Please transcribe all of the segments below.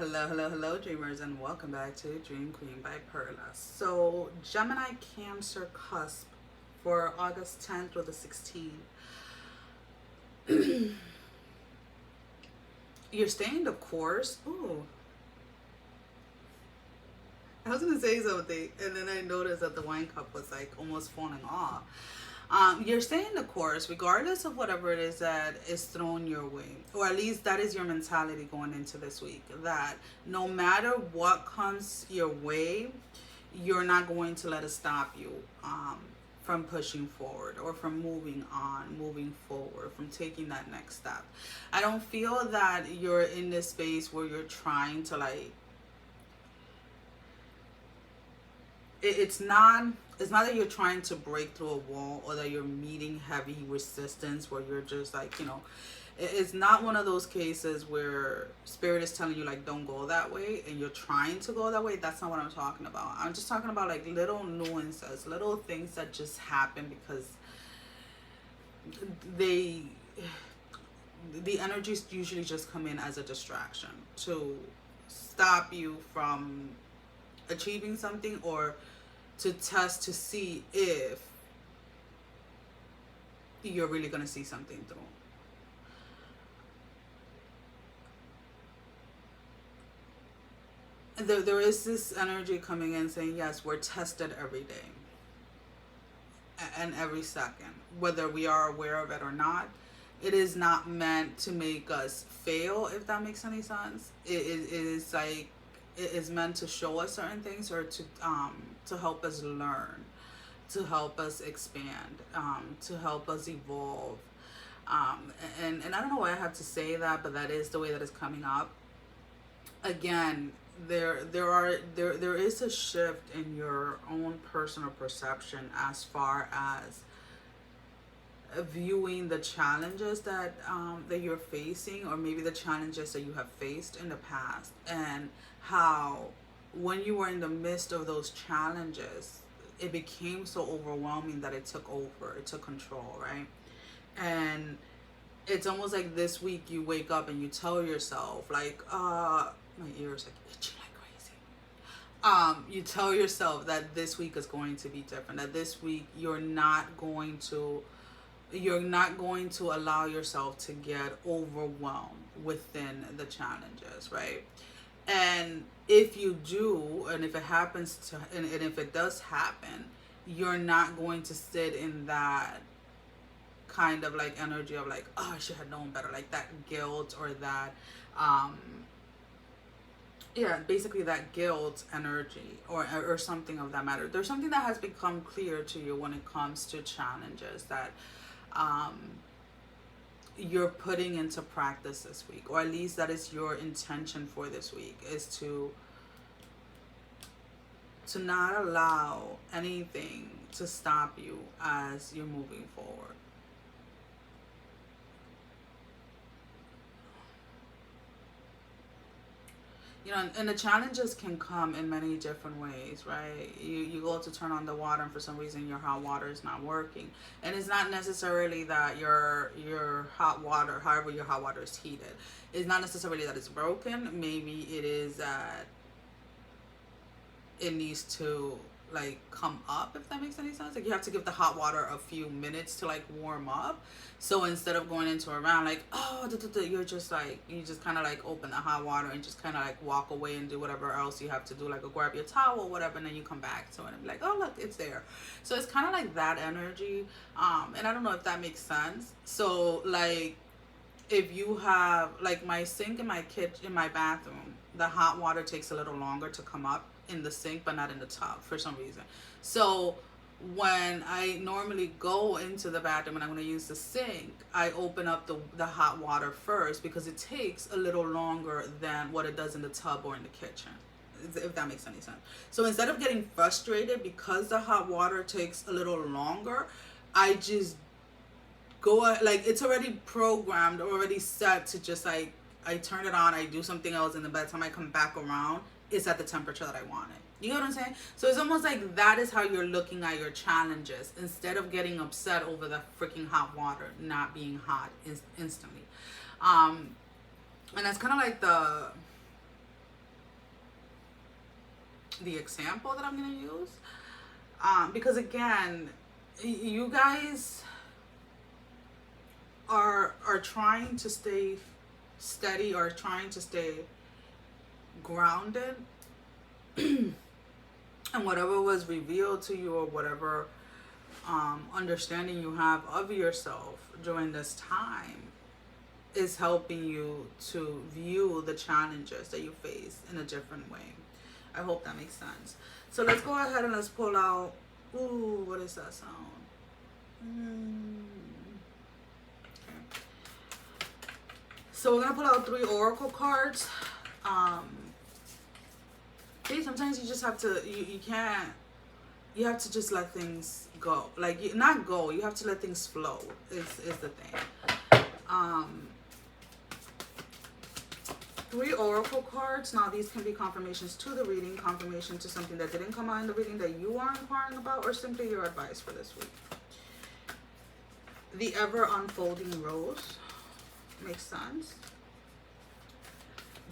Hello, dreamers, and welcome back to Dream Queen by Perla'S. So, Gemini Cancer Cusp for August 10th or the 16th. You're staying the course. Ooh. I was going to say something, and then I noticed that the wine cup was like almost falling off. You're staying the course regardless of whatever it is that is thrown your way, or at least that is your mentality going into this week, that no matter what comes your way, you're not going to let it stop you from pushing forward or from moving on, moving forward, from taking that next step. I don't feel that you're in this space where you're trying to it's not that you're trying to break through a wall or that you're meeting heavy resistance where you're just it's not one of those cases where spirit is telling you don't go that way and you're trying to go that way. That's not what I'm talking about. I'm just talking about little nuances, little things that just happen because the energies usually just come in as a distraction to stop you from achieving something, or to test to see if you're really going to see something through. There is this energy coming in saying, yes, we're tested every day and every second, whether we are aware of it or not. It is not meant to make us fail, if that makes any sense. It is meant to show us certain things, or to help us learn, to help us expand, to help us evolve. And I don't know why I have to say that, but that is the way that it's coming up. Again, there is a shift in your own personal perception as far as viewing the challenges that you're facing, or maybe the challenges that you have faced in the past, and how when you were in the midst of those challenges, it became so overwhelming that it took over, it took control, right? And it's almost like this week you wake up and you tell yourself my ears itching like crazy. You tell yourself that this week is going to be different, that this week you're not going to allow yourself to get overwhelmed within the challenges, right? And if you do, and if it happens to, and if it does happen, you're not going to sit in that kind of energy of oh, I should have known better, that guilt, or that basically that guilt energy, or something of that matter. There's something that has become clear to you when it comes to challenges that you're putting into practice this week, or at least that is your intention for this week, is to not allow anything to stop you as you're moving forward. And the challenges can come in many different ways, right? You go to turn on the water, and for some reason your hot water is not working. And it's not necessarily that your hot water, however your hot water is heated, it's not necessarily that it's broken. Maybe it is that it needs to come up, if that makes any sense. You have to give the hot water a few minutes to warm up. So instead of going into a round you're just you just kind of open the hot water and just kind of walk away and do whatever else you have to do, go grab your towel, whatever, and then you come back to it and be oh, look, it's there. So it's kind of that energy, and I don't know if that makes sense. So if you have my sink in my kitchen, in my bathroom, the hot water takes a little longer to come up in the sink, but not in the tub for some reason. So when I normally go into the bathroom and I'm going to use the sink, I open up the hot water first, because it takes a little longer than what it does in the tub or in the kitchen, if that makes any sense. So instead of getting frustrated because the hot water takes a little longer, I just go it's already programmed, already set to just I turn it on, I do something else, and then by the time I come back around, it's at the temperature that I want it. You know what I'm saying? So it's almost that is how you're looking at your challenges, instead of getting upset over the freaking hot water not being hot instantly. And that's kind of the example that I'm going to use. Because again, you guys are trying to stay steady or trying to stay grounded. And whatever was revealed to you, or whatever understanding you have of yourself during this time, is helping you to view the challenges that you face in a different way. I hope that makes sense. So let's go ahead and let's pull out, ooh, what is that sound? Okay. So we're gonna pull out 3 oracle cards. Sometimes you just have to, you have to just let things go. Like, not go, you have to let things flow is the thing. 3 oracle cards. Now these can be confirmations to the reading, confirmation to something that didn't come out in the reading that you are inquiring about, or simply your advice for this week. The ever unfolding rose. Makes sense.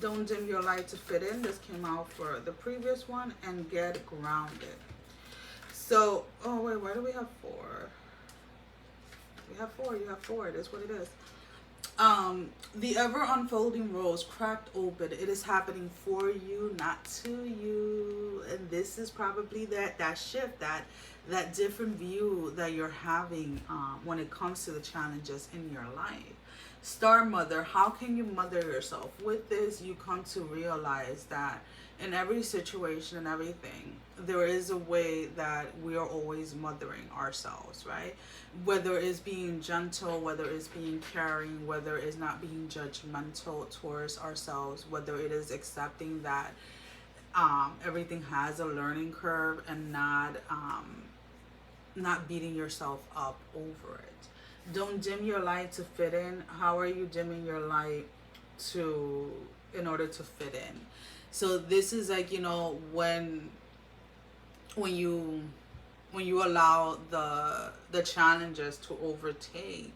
Don't dim your light to fit in. This came out for the previous one. And get grounded. So, oh wait, why do we have 4? We have 4. You have 4. It is what it is. The ever unfolding rose cracked open. It is happening for you, not to you. And this is probably that shift, that different view that you're having when it comes to the challenges in your life. Star Mother, how can you mother yourself? With this, you come to realize that in every situation and everything, there is a way that we are always mothering ourselves, right? Whether it's being gentle, whether it's being caring, whether it's not being judgmental towards ourselves, whether it is accepting that everything has a learning curve, and not beating yourself up over it. Don't dim your light to fit in. How are you dimming your light in order to fit in? So this is like, you know, when you allow the challenges to overtake,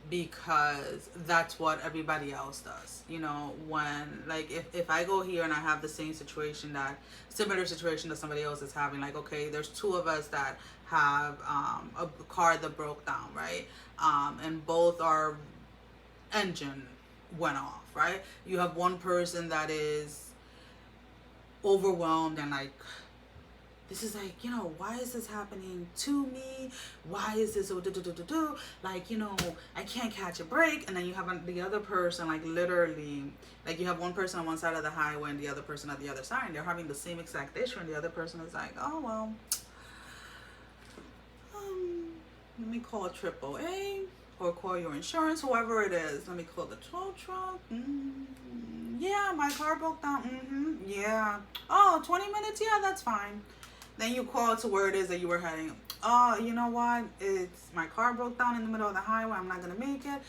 because that's what everybody else does. You know, when, like, if I go here and I have the similar situation that somebody else is having, like, okay, there's 2 of us that have a car that broke down, right? And both our engine went off, right? You have one person that is overwhelmed and like, this is like, you know, why is this happening to me? Why is this like, you know, I can't catch a break. And then you have the other person, like, literally, like, you have one person on one side of the highway and the other person at the other side, and they're having the same exact issue, and the other person is like, oh well, let me call AAA or call your insurance, whoever it is. Let me call the tow truck. Yeah, my car broke down. Yeah. Oh, 20 minutes? Yeah, that's fine. Then you call to where it is that you were heading. Oh, you know what? It's my car broke down in the middle of the highway. I'm not going to make it.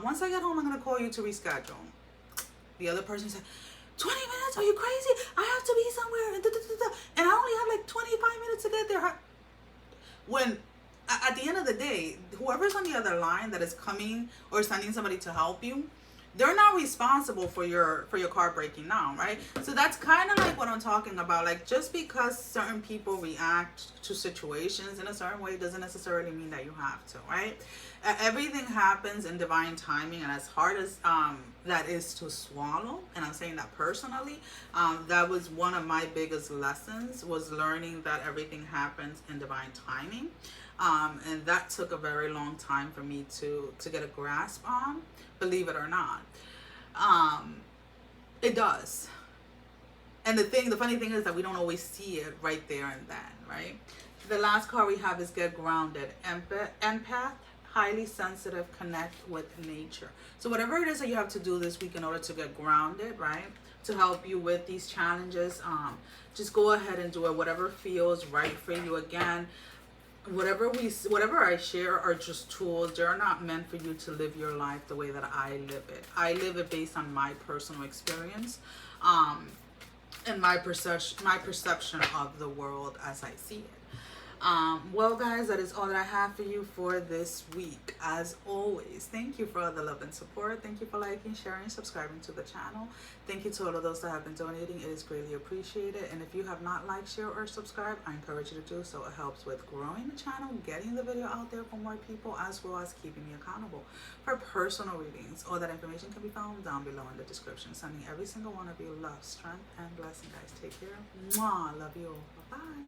Once I get home, I'm going to call you to reschedule. The other person said, 20 minutes? Are you crazy? I have to be somewhere. And I only have like 25 minutes to get there. When at the end of the day, whoever's on the other line that is coming or sending somebody to help you, they're not responsible for your car breaking down, right? So that's kind of like what I'm talking about. Like, just because certain people react to situations in a certain way doesn't necessarily mean that you have to, right? Everything happens in divine timing, and as hard as that is to swallow, and I'm saying that personally, that was one of my biggest lessons, was learning that everything happens in divine timing. And that took a very long time for me to get a grasp on, believe it or not. It does. And the funny thing is that we don't always see it right there and then, right? The last card we have is get grounded. Empath, highly sensitive, connect with nature. So whatever it is that you have to do this week in order to get grounded, right? To help you with these challenges, just go ahead and do it. Whatever feels right for you. Again, whatever I share are just tools. They're not meant for you to live your life the way that I live it. I live it based on my personal experience, and my perception of the world as I see it. Well, guys, that is all that I have for you for this week. As always, thank you for all the love and support. Thank you for liking, sharing, subscribing to the channel. Thank you to all of those that have been donating. It is greatly appreciated. And if you have not liked, share, or subscribed, I encourage you to do so. It helps with growing the channel, getting the video out there for more people, as well as keeping me accountable. For personal readings, all that information can be found down below in the description. Sending every single one of you love, strength, and blessing, guys. Take care. Mwah. Love you all. Bye-bye.